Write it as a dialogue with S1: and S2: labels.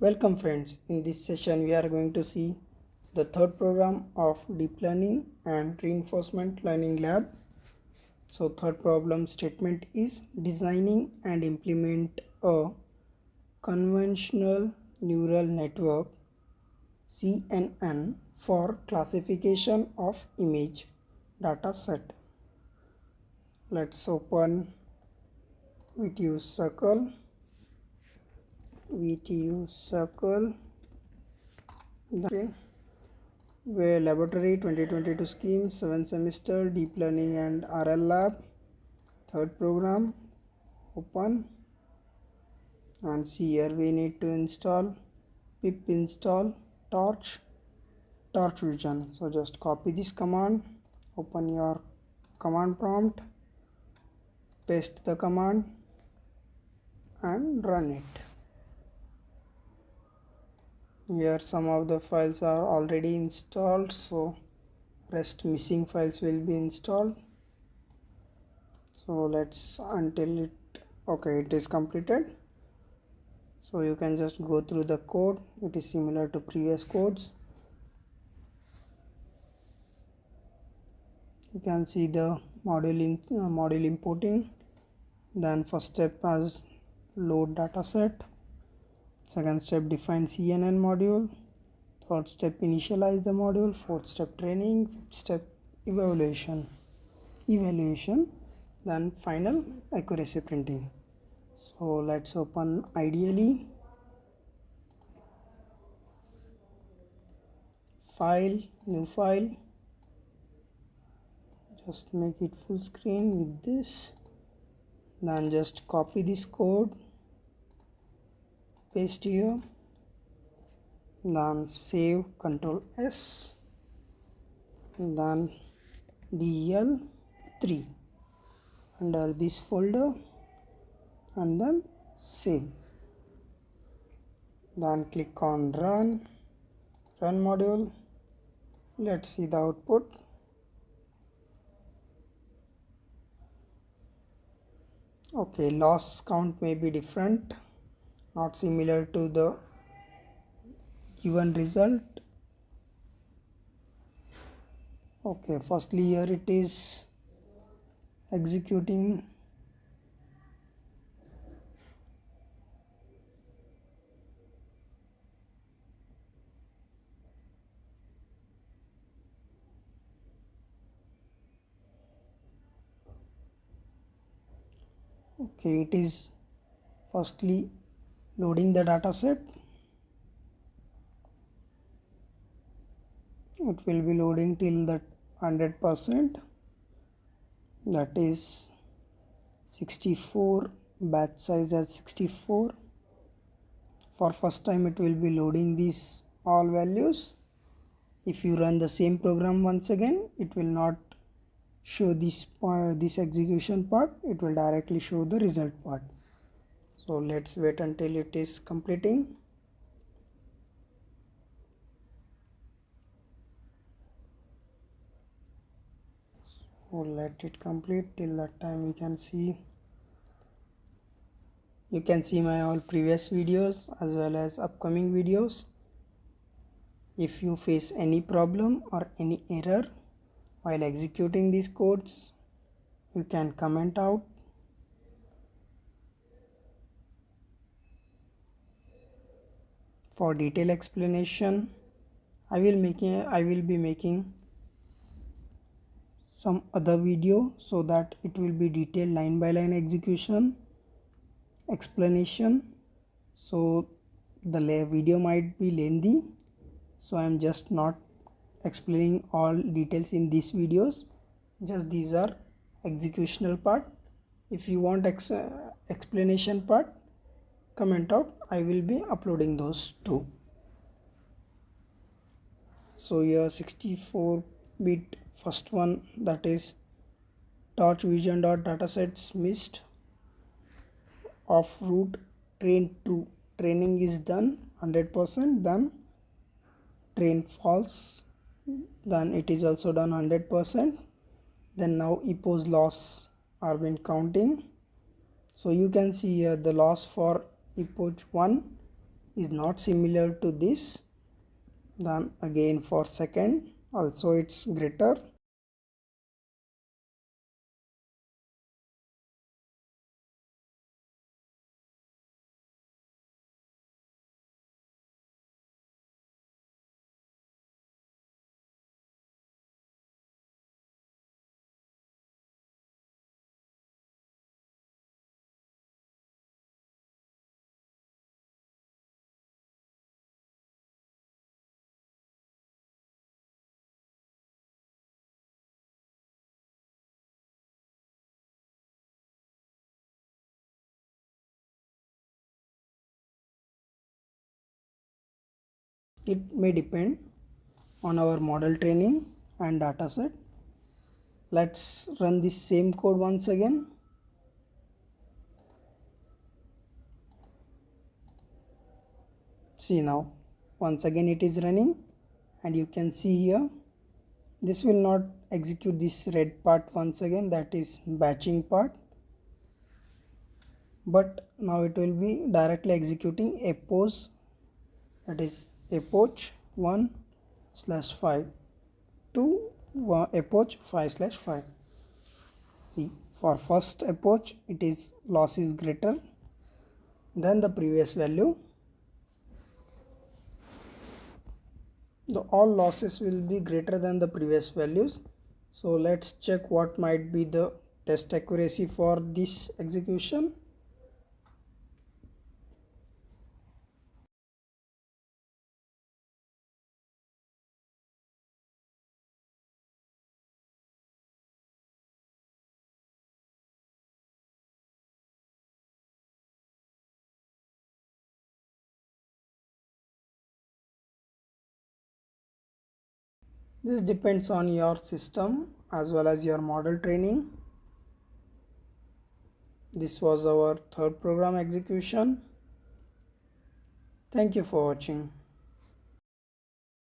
S1: Welcome friends, in this session we are going to see the third program of deep learning and reinforcement learning lab. So third problem statement is designing and implement a convolutional neural network CNN for classification of image data set. Let's open VTU circle. VTU circle, where laboratory 2022 scheme, 7th semester, deep learning and RL lab, third program, open, and see here we need to install pip install torch vision. So just copy this command, open your command prompt, paste the command and run it. Here some of the files are already installed, so rest missing files will be installed. So let's until it is completed. So you can just go through the code. It is similar to previous codes. You can see the module importing. Then first step as load dataset. Second step define CNN module. Third step initialize the module. Fourth step training. Fifth step evaluation. Then final accuracy printing. So let's open ideally, file, new file, just make it full screen with this, then just copy this code, paste here, then save, Ctrl S, then DL3 under this folder and then save. Then click on run module. Let's see the output. Okay, loss count may be different, not similar to the given result. Okay, firstly here it is executing. Okay, it is firstly loading the data set. It will be loading till the 100%, that is 64, batch size as 64. For first time it will be loading these all values. If you run the same program once again, it will not show this execution part, it will directly show the result part. So let's wait until it is completing. So let it complete. Till that time you can see my all previous videos as well as upcoming videos. If you face any problem or any error while executing these codes, you can comment out. For detailed explanation, I will be making some other video so that it will be detailed line by line execution explanation. So the video might be lengthy, so I am just not explaining all details in these videos. Just these are executional part. If you want explanation part, comment out, I will be uploading those too. So here 64-bit first one, that is torch vision dot datasets missed of root train true, training is done 100%, then train false, then it is also done 100%. Then now epoch loss are been counting. So you can see here the loss for epoch 1 is not similar to this, then again for second also it's greater. It may depend on our model training and dataset. Let's run this same code once again. See now, once again it is running, and you can see here this will not execute this red part once again, that is batching part, but now it will be directly executing epoch, that is epoch 1/5 to epoch 5/5. See, for first epoch it is loss is greater than the previous value. All losses will be greater than the previous values. So let's check what might be the test accuracy for this execution. This depends on your system as well as your model training. This was our third program execution. Thank you for watching.